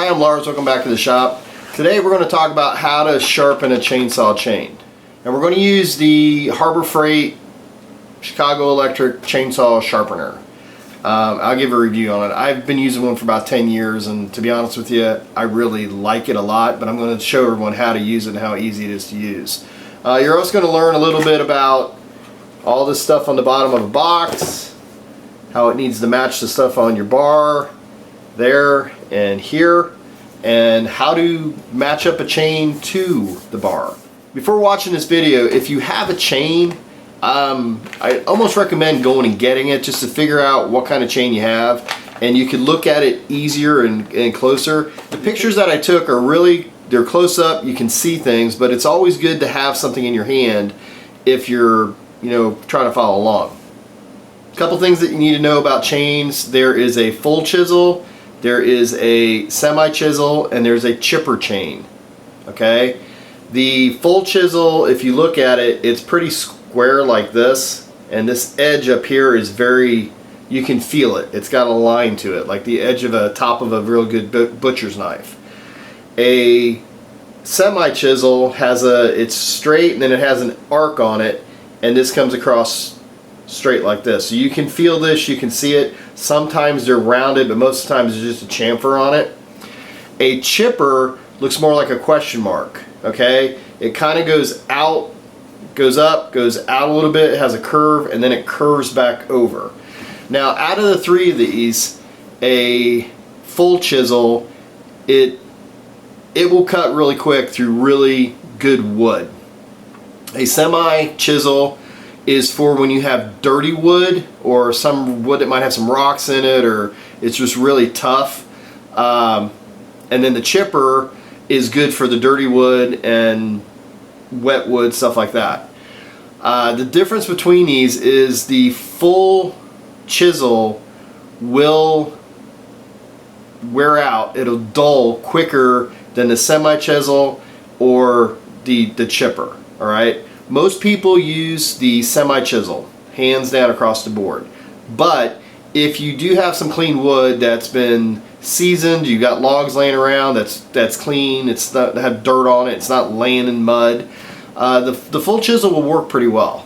Hi, I'm Lars. Welcome back to the shop. Today we're going to talk about how to sharpen a chainsaw chain. And we're going to use the Harbor Freight Chicago Electric Chainsaw Sharpener. I'll give a review on it. I've been using one for about 10 years, and to be honest with you, I really like it a lot, but I'm going to show everyone how to use it and how easy it is to use. You're also going to learn a little bit about all this stuff on the bottom of a box, how it needs to match the stuff on your bar, there and here, and how to match up a chain to the bar. Before watching this video, if you have a chain, I almost recommend going and getting it just to figure out what kind of chain you have, and you can look at it easier and closer. The pictures that I took are really, they're close up, you can see things, but it's always good to have something in your hand if you're trying to follow along. A couple things that you need to know about chains: there is a full chisel, there is a semi-chisel, and there's a chipper chain. Okay, the full chisel, if you look at it, it's pretty square like this, and this edge up here is very, you can feel it. It's got a line to it, like the edge of a top of a real good butcher's knife. A semi-chisel has it's straight, and then it has an arc on it, and this comes across straight like this. So you can feel this, you can see it. Sometimes they're rounded, but most of the time there's just a chamfer on it. A chipper looks more like a question mark. Okay, it kind of goes out, goes up, goes out a little bit, it has a curve, and then it curves back over. Now, out of the three of these, a full chisel, it will cut really quick through really good wood. A semi-chisel is for when you have dirty wood, or some wood that might have some rocks in it, or it's just really tough. And then the chipper is good for the dirty wood and wet wood, stuff like that. The difference between these is the full chisel will wear out, it'll dull quicker than the semi-chisel or the chipper. All right, most people use the semi-chisel hands down across the board, but if you do have some clean wood that's been seasoned, you got logs laying around that's clean, it's not have dirt on it, it's not laying in mud, the full chisel will work pretty well.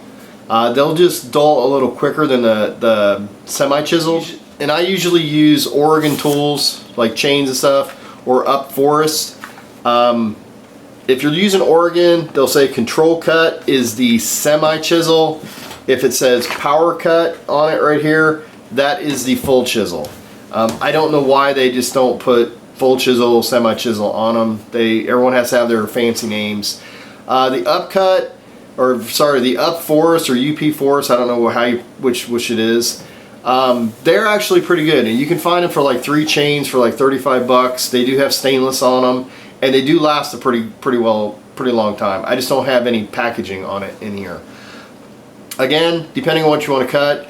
They'll just dull a little quicker than the semi-chisel. And I usually use Oregon tools like chains and stuff, or UpForest. If you're using Oregon, they'll say control cut is the semi-chisel. If it says power cut on it right here, that is the full chisel. I don't know why they just don't put full chisel, semi-chisel on them. Everyone has to have their fancy names. The UpCut, or sorry, the UpForest or UpForest, I don't know which it is. They're actually pretty good, and you can find them for like 3 chains for like 35 bucks. They do have stainless on them, and they do last a pretty long time. I just don't have any packaging on it in here. Again, depending on what you want to cut.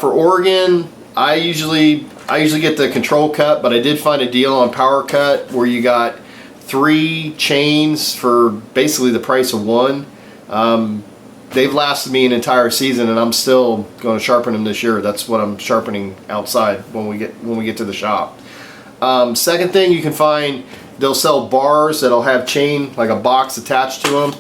For Oregon, I usually get the control cut, but I did find a deal on power cut where you got 3 chains for basically the price of 1. They've lasted me an entire season, and I'm still going to sharpen them this year. That's what I'm sharpening outside when we get to the shop. Second thing, you can find, they'll sell bars that'll have chain, like a box attached to them,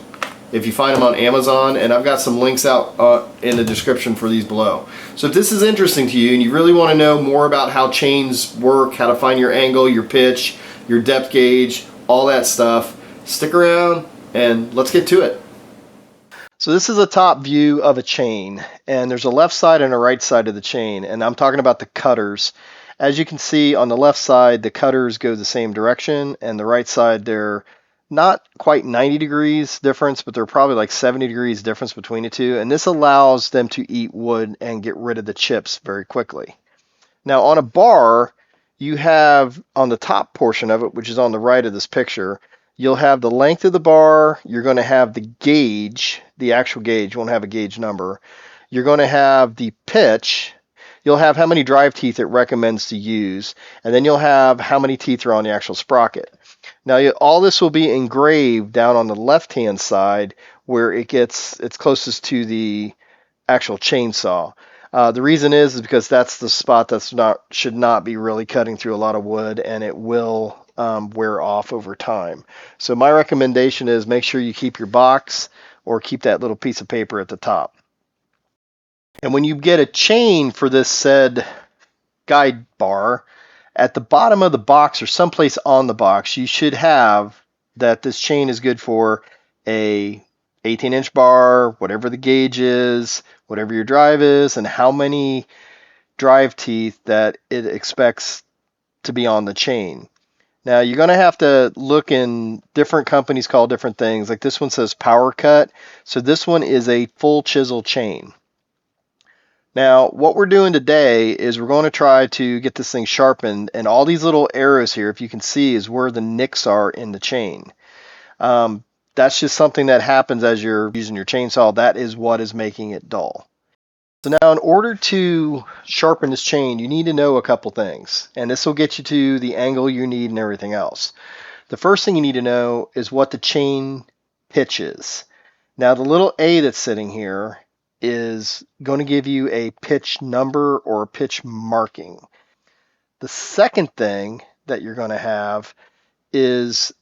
if you find them on Amazon, and I've got some links out in the description for these below. So if this is interesting to you and you really want to know more about how chains work, how to find your angle, your pitch, your depth gauge, all that stuff, stick around and let's get to it. So this is a top view of a chain, and there's a left side and a right side of the chain, and I'm talking about the cutters. As you can see, on the left side, the cutters go the same direction, and the right side, they're not quite 90 degrees difference, but they're probably like 70 degrees difference between the two, and this allows them to eat wood and get rid of the chips very quickly. Now on a bar, you have on the top portion of it, which is on the right of this picture, you'll have the length of the bar, you're going to have the gauge, the actual gauge, you won't have a gauge number. You're going to have the pitch, you'll have how many drive teeth it recommends to use, and then you'll have how many teeth are on the actual sprocket. Now all this will be engraved down on the left-hand side where it's closest to the actual chainsaw. The reason is because that's the spot should not be really cutting through a lot of wood, and it will wear off over time. So my recommendation is make sure you keep your box or keep that little piece of paper at the top. And when you get a chain for this said guide bar, at the bottom of the box or someplace on the box, you should have that this chain is good for a 18-inch bar, whatever the gauge is, whatever your drive is, and how many drive teeth that it expects to be on the chain. Now you're going to have to look in different companies call different things. Like this one says power cut. So this one is a full chisel chain. Now what we're doing today is we're going to try to get this thing sharpened, and all these little arrows here, if you can see, is where the nicks are in the chain. That's just something that happens as you're using your chainsaw. That is what is making it dull. So now in order to sharpen this chain, you need to know a couple things, and this will get you to the angle you need and everything else. The first thing you need to know is what the chain pitch is. Now the little A that's sitting here is going to give you a pitch number or a pitch marking. The second thing that you're going to have is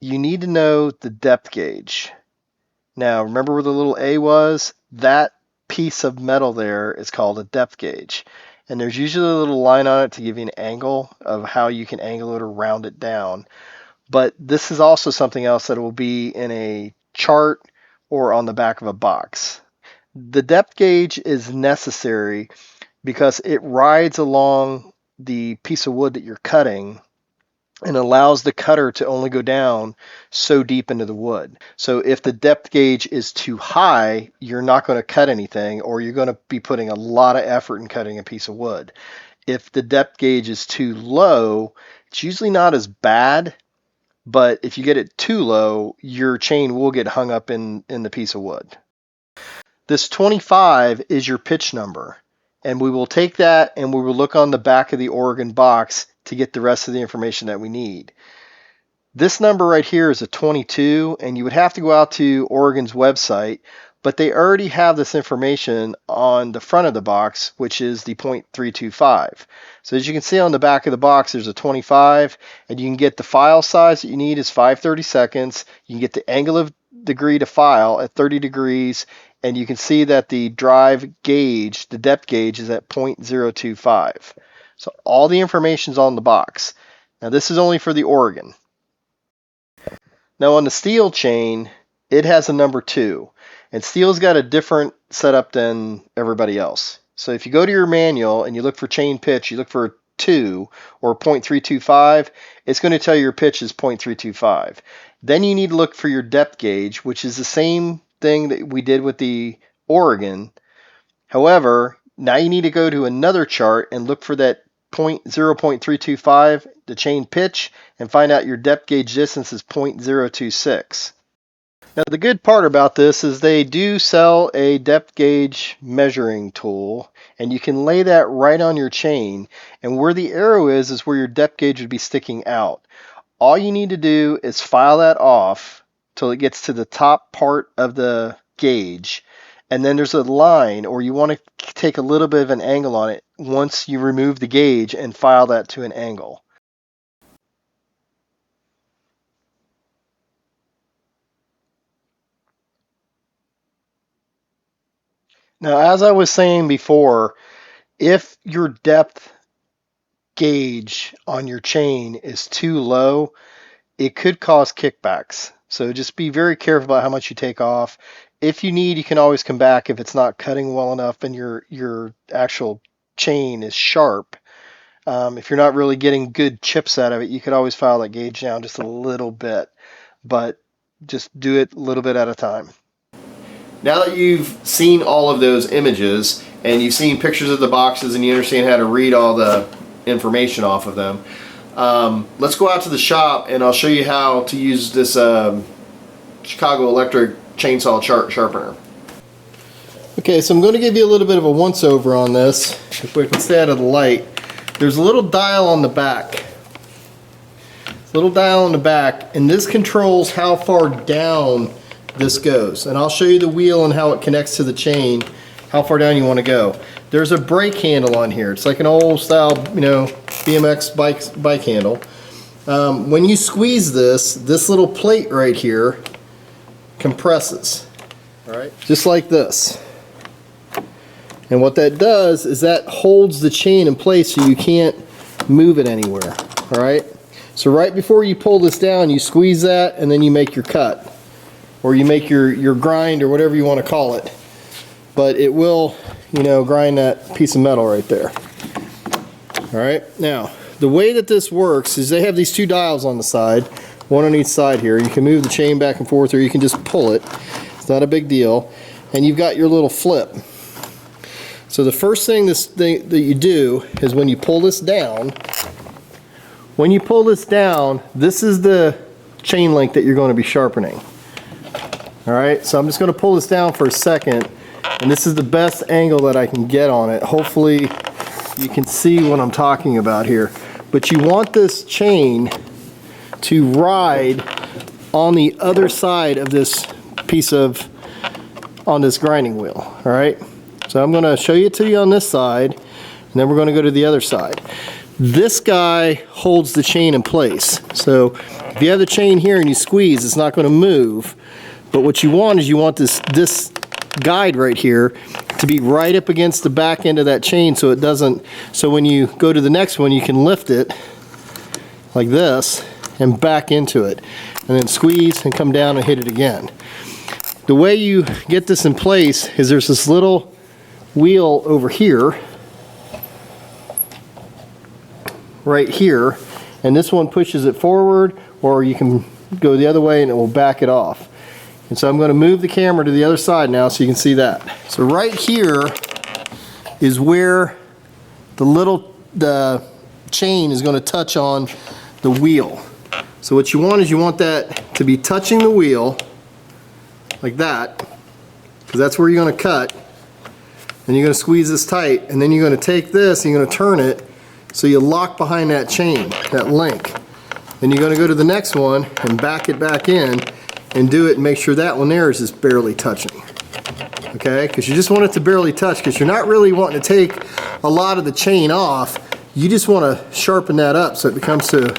you need to know the depth gauge. Now remember where the little A was? That piece of metal there is called a depth gauge, and there's usually a little line on it to give you an angle of how you can angle it or round it down. But this is also something else that will be in a chart or on the back of a box. The depth gauge is necessary because it rides along the piece of wood that you're cutting and allows the cutter to only go down so deep into the wood. So if the depth gauge is too high, you're not going to cut anything, or you're going to be putting a lot of effort in cutting a piece of wood. If the depth gauge is too low, it's usually not as bad, but if you get it too low, your chain will get hung up in the piece of wood. This 25 is your pitch number, and we will take that and we will look on the back of the Oregon box to get the rest of the information that we need. This number right here is a 22, and you would have to go out to Oregon's website, but they already have this information on the front of the box, which is the .325. So as you can see on the back of the box, there's a 25, and you can get the file size that you need is 5/32. You can get the angle of degree to file at 30 degrees, and you can see that the drive gauge, the depth gauge, is at .025. So all the information's on the box. Now this is only for the Oregon. Now on the steel chain, it has a number 2. And steel's got a different setup than everybody else. So if you go to your manual and you look for chain pitch, you look for a 2 or .325, it's going to tell you your pitch is .325. Then you need to look for your depth gauge, which is the same thing that we did with the Oregon. However, now you need to go to another chart and look for that 0.325, the chain pitch, and find out your depth gauge distance is .026. Now the good part about this is they do sell a depth gauge measuring tool, and you can lay that right on your chain, and where the arrow is where your depth gauge would be sticking out. All you need to do is file that off till it gets to the top part of the gauge, and then there's a line, or you want to take a little bit of an angle on it once you remove the gauge and file that to an angle. Now, as I was saying before, if your depth gauge on your chain is too low, it could cause kickbacks. So just be very careful about how much you take off. If you need, you can always come back if it's not cutting well enough and your actual chain is sharp. If you're not really getting good chips out of it, you could always file that gauge down just a little bit, but just do it a little bit at a time. Now that you've seen all of those images and you've seen pictures of the boxes and you understand how to read all the information off of them, let's go out to the shop and I'll show you how to use this Chicago Electric chainsaw sharpener. Okay, so I'm going to give you a little bit of a once over on this. If we can stay out of the light, there's a little dial on the back. Little dial on the back, and this controls how far down this goes. And I'll show you the wheel and how it connects to the chain, how far down you want to go. There's a brake handle on here. It's like an old style, BMX bike handle. When you squeeze this little plate right here compresses, all right, just like this. And what that does is that holds the chain in place so you can't move it anywhere, all right? So right before you pull this down, you squeeze that and then you make your cut. Or you make your grind or whatever you want to call it. But it will, you know, grind that piece of metal right there. All right, now the way that this works is they have these two dials on the side, one on each side here. You can move the chain back and forth or you can just pull it. It's not a big deal. And you've got your little flip. So the first thing that you do is when you pull this down, this is the chain link that you're going to be sharpening. All right, so I'm just going to pull this down for a second, and this is the best angle that I can get on it. Hopefully you can see what I'm talking about here. But you want this chain to ride on the other side of this on this grinding wheel, all right? So I'm going to show it to you on this side, and then we're going to go to the other side. This guy holds the chain in place. So if you have the chain here and you squeeze, it's not going to move. But what you want is this guide right here to be right up against the back end of that chain so it doesn't, so when you go to the next one you can lift it like this and back into it and then squeeze and come down and hit it again. The way you get this in place is there's this little wheel over here, right here, and this one pushes it forward, or you can go the other way and it will back it off. And so I'm going to move the camera to the other side now so you can see that. So right here is where the chain is going to touch on the wheel. So what you want is you want that to be touching the wheel like that, because that's where you're going to cut. And you're going to squeeze this tight, and then you're going to take this and you're going to turn it so you lock behind that chain, that link. Then you're going to go to the next one and back it back in and do it and make sure that one there is just barely touching. Okay, because you just want it to barely touch, because you're not really wanting to take a lot of the chain off. You just want to sharpen that up so it becomes something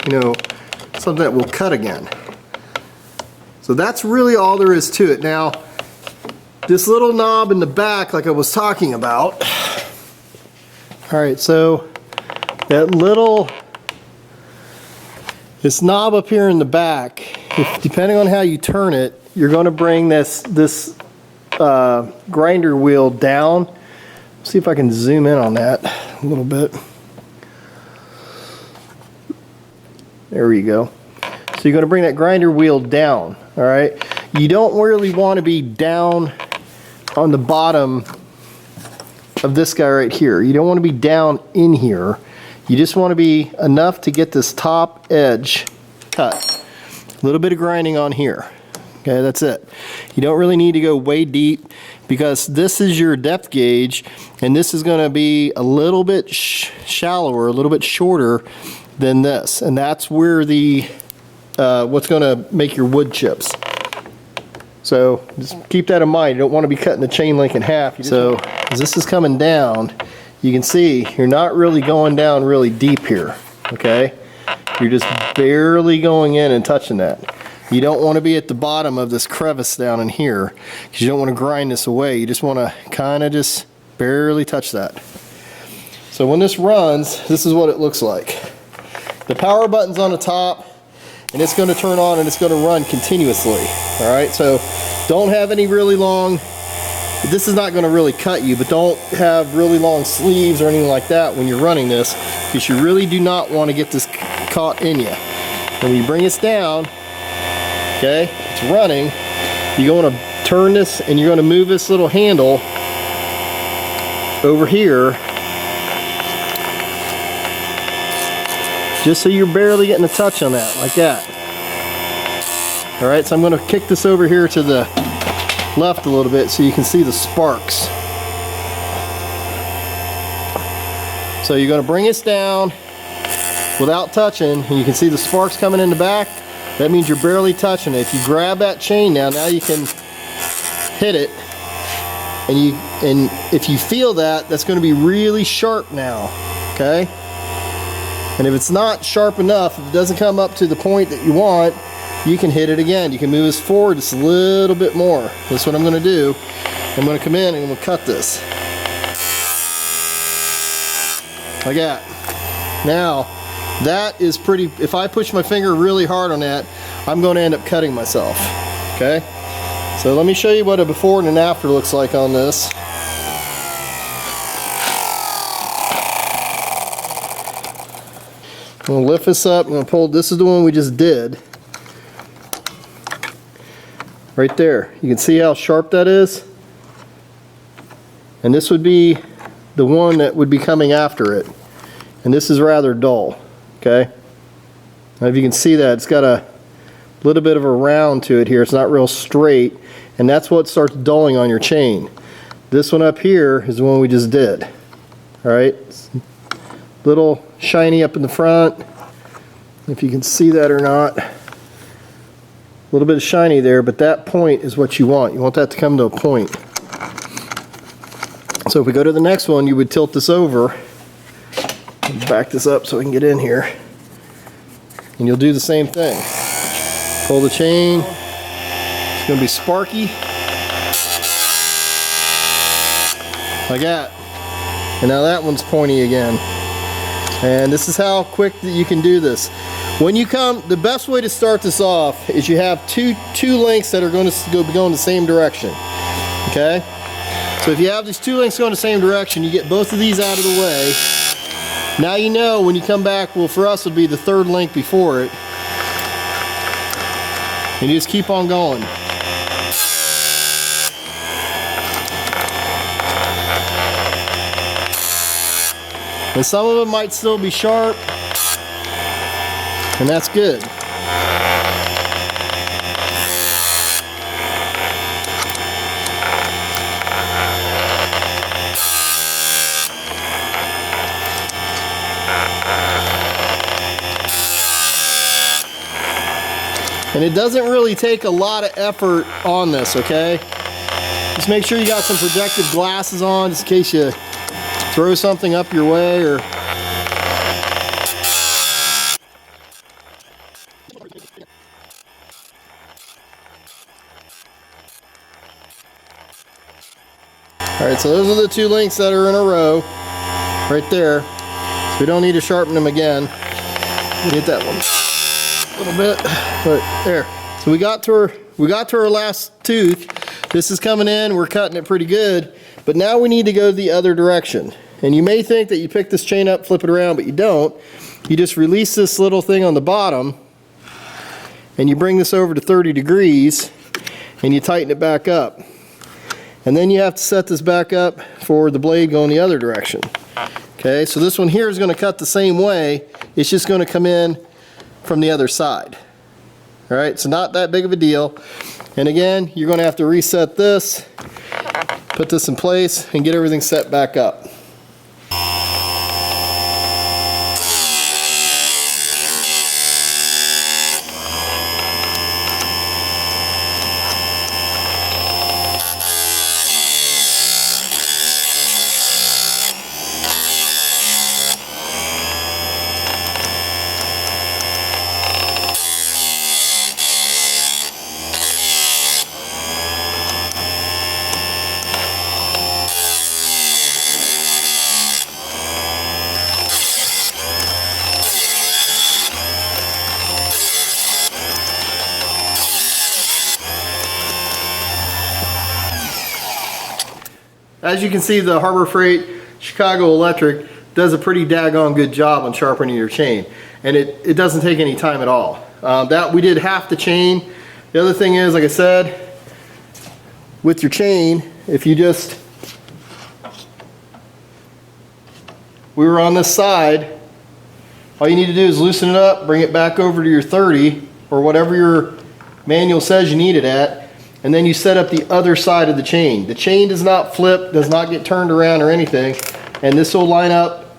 that will cut again. So that's really all there is to it. Now, this little knob in the back, like I was talking about. All right, so this knob up here in the back, depending on how you turn it, you're going to bring this grinder wheel down. See if I can zoom in on that a little bit. There we go. So you're going to bring that grinder wheel down, all right? You don't really want to be down on the bottom of this guy right here. You don't want to be down in here. You just want to be enough to get this top edge cut. A little bit of grinding on here. Okay, that's it. You don't really need to go way deep, because this is your depth gauge, and this is going to be a little bit shallower, a little bit shorter than this, and that's where the what's going to make your wood chips. So just keep that in mind. You don't want to be cutting the chain link in half. So as this is coming down, you can see you're not really going down really deep here. Okay, you're just barely going in and touching that. You don't want to be at the bottom of this crevice down in here, because you don't want to grind this away. You just want to kind of just barely touch that. So when this runs, this is what it looks like. The power button's on the top, and it's going to turn on and it's going to run continuously. All right, so don't have any really long, this is not going to really cut you, but don't have really long sleeves or anything like that when you're running this, because you really do not want to get this caught in you. And when you bring this down, okay, it's running, you're going to turn this and you're going to move this little handle over here, just so you're barely getting a touch on that, like that. All right, so I'm going to kick this over here to the left a little bit so you can see the sparks. So you're going to bring this down without touching, and you can see the sparks coming in the back. That means you're barely touching it. If you grab that chain now you can hit it, and if you feel that, that's going to be really sharp now. Okay. And if it's not sharp enough, if it doesn't come up to the point that you want, you can hit it again. You can move this forward just a little bit more. That's what I'm going to do. I'm going to come in and I'm going to cut this. Like that. Now, that is pretty, if I push my finger really hard on that, I'm going to end up cutting myself. Okay? So let me show you what a before and an after looks like on this. I'm going to lift this up, I'm going to pull, this is the one we just did. Right there. You can see how sharp that is? And this would be the one that would be coming after it. And this is rather dull. Okay? Now if you can see that, it's got a little bit of a round to it here. It's not real straight. And that's what starts dulling on your chain. This one up here is the one we just did. Alright? Little shiny up in the front, if you can see that or not. A little bit of shiny there, but that point is what you want. You want that to come to a point. So if we go to the next one, you would tilt this over, back this up so we can get in here, and you'll do the same thing. Pull the chain. It's going to be sparky, like that. And now that one's pointy again. And this is how quick that you can do this. When you come, the best way to start this off is you have two links that are going to go in the same direction. Okay? So if you have these two links going the same direction, you get both of these out of the way. Now you know when you come back, well, for us it would be the third link before it. And you just keep on going. And some of them might still be sharp, and that's good. And it doesn't really take a lot of effort on this, okay? Just make sure you got some protective glasses on just in case you throw something up your way or alright, so those are the two links that are in a row right there. So we don't need to sharpen them again. Hit that one a little bit, but there. So we got to our last tooth. This is coming in, we're cutting it pretty good, but now we need to go the other direction. And you may think that you pick this chain up, flip it around, but you don't. You just release this little thing on the bottom, and you bring this over to 30 degrees, and you tighten it back up. And then you have to set this back up for the blade going the other direction. Okay, so this one here is going to cut the same way, it's just going to come in from the other side. Alright, so not that big of a deal. And again, you're going to have to reset this, put this in place, and get everything set back up. As you can see, the Harbor Freight Chicago Electric does a pretty daggone good job on sharpening your chain, and it doesn't take any time at all. That we did half the chain. The other thing is, like I said, with your chain, if you just, we were on this side, all you need to do is loosen it up, bring it back over to your 30 or whatever your manual says you need it at, and then you set up the other side of the chain. The chain does not flip, does not get turned around or anything, and this will line up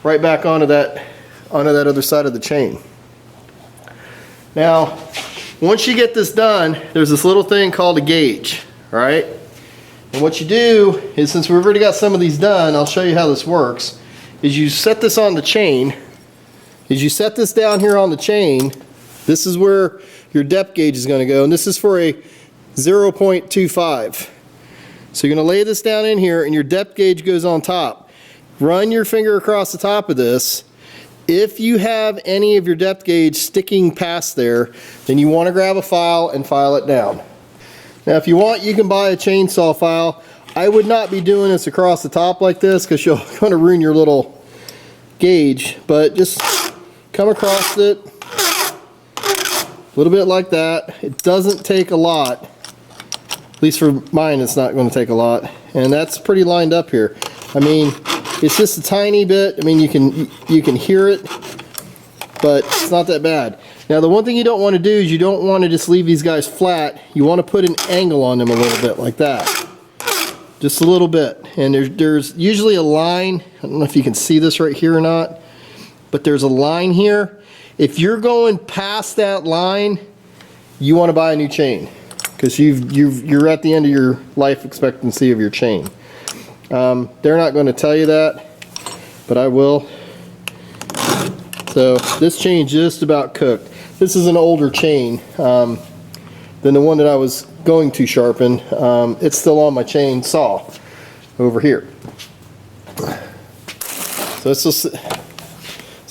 right back onto that other side of the chain. Now, once you get this done, there's this little thing called a gauge, right? And what you do is, since we've already got some of these done, I'll show you how this works, is you set this on the chain, is you set this down here on the chain. This is where your depth gauge is going to go, and this is for a 0.25. So you're going to lay this down in here, and your depth gauge goes on top. Run your finger across the top of this. If you have any of your depth gauge sticking past there, then you want to grab a file and file it down. Now if you want, you can buy a chainsaw file. I would not be doing this across the top like this because you'll kind of ruin your little gauge, but just come across it a little bit like that. It doesn't take a lot. At least for mine, it's not going to take a lot. And that's pretty lined up here. I mean, it's just a tiny bit. I mean, you can hear it, but it's not that bad. Now, the one thing you don't want to do is you don't want to just leave these guys flat. You want to put an angle on them a little bit like that. Just a little bit. And there's usually a line. I don't know if you can see this right here or not, but there's a line here. If you're going past that line, you want to buy a new chain because you're at the end of your life expectancy of your chain. They're not going to tell you that, but I will. So this chain just about cooked. This is an older chain than the one that I was going to sharpen. It's still on my chain saw over here. So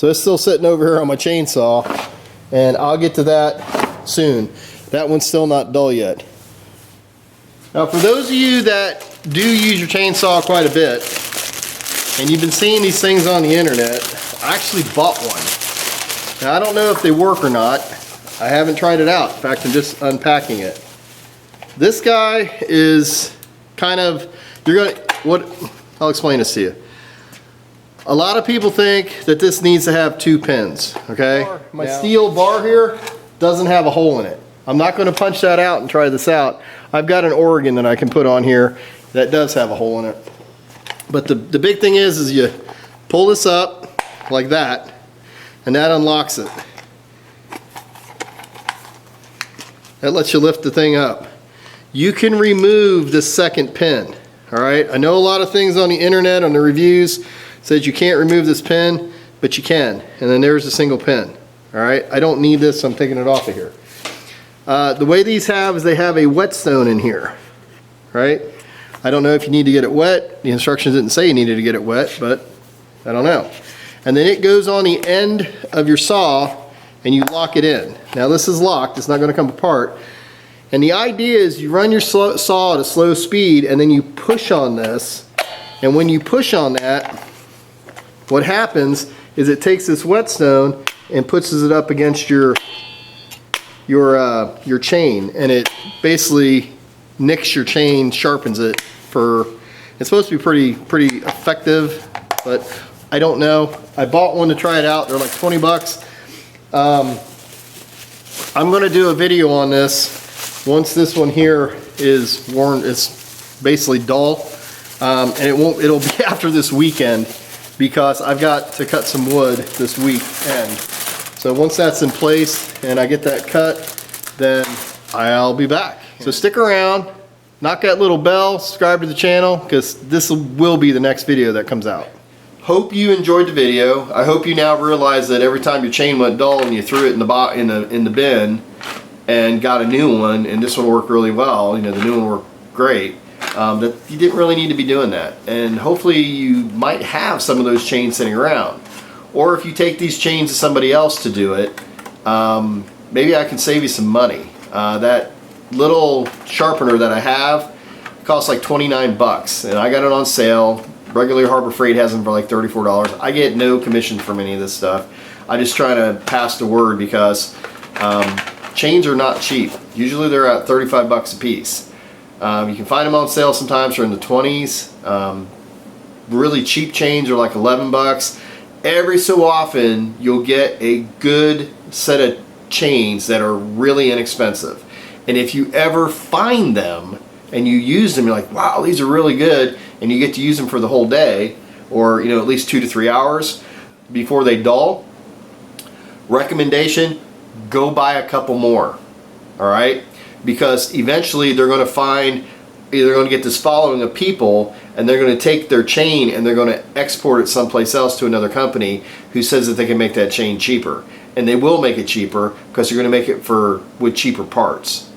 it's still sitting over here on my chainsaw, and I'll get to that soon. That one's still not dull yet. Now for those of you that do use your chainsaw quite a bit, and you've been seeing these things on the internet, I actually bought one. Now I don't know if they work or not. I haven't tried it out. In fact, I'm just unpacking it. This guy is kind of, I'll explain this to you. A lot of people think that this needs to have 2 pins, okay? My steel bar here doesn't have a hole in it. I'm not going to punch that out and try this out. I've got an Oregon that I can put on here that does have a hole in it. But the big thing is you pull this up like that, and that unlocks it. That lets you lift the thing up. You can remove the second pin, all right? I know a lot of things on the internet, on the reviews, says you can't remove this pin, but you can. And then there's a single pin, all right? I don't need this, so I'm taking it off of here. The way these have is they have a whetstone in here, right? I don't know if you need to get it wet. The instructions didn't say you needed to get it wet, but I don't know. And then it goes on the end of your saw and you lock it in. Now this is locked, it's not going to come apart. And the idea is you run your saw at a slow speed and then you push on this. And when you push on that, what happens is it takes this whetstone and puts it up against your chain, and it basically nicks your chain, sharpens it. It's supposed to be pretty effective, but I don't know. I bought one to try it out. They're like 20 bucks. I'm going to do a video on this once this one here is worn. It's basically dull, and it'll be after this weekend because I've got to cut some wood this weekend. So once that's in place and I get that cut, then I'll be back. So stick around, knock that little bell, subscribe to the channel, because this will be the next video that comes out. Hope you enjoyed the video. I hope you now realize that every time your chain went dull and you threw it in the bin and got a new one, and this one worked really well, you know, the new one worked great, that you didn't really need to be doing that. And hopefully you might have some of those chains sitting around. Or if you take these chains to somebody else to do it, maybe I can save you some money. That little sharpener that I have costs like 29 bucks, and I got it on sale. Regular Harbor Freight has them for like $34. I get no commission from any of this stuff. I just try to pass the word because chains are not cheap. Usually they're at 35 bucks a piece. You can find them on sale sometimes for in the 20s. Really cheap chains are like 11 bucks. Every so often you'll get a good set of chains that are really inexpensive, and if you ever find them and you use them, you're like, wow, these are really good, and you get to use them for the whole day, or you know, at least 2 to 3 hours before they dull. Recommendation, go buy a couple more, all right? Because eventually they're going to find, they're going to get this following of people and they're going to take their chain and they're going to export it someplace else to another company who says that they can make that chain cheaper. And they will make it cheaper because they're going to make it with cheaper parts.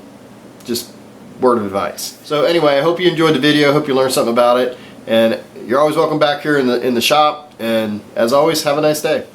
Just word of advice. So anyway, I hope you enjoyed the video. I hope you learned something about it. And you're always welcome back here in the shop. And as always, have a nice day.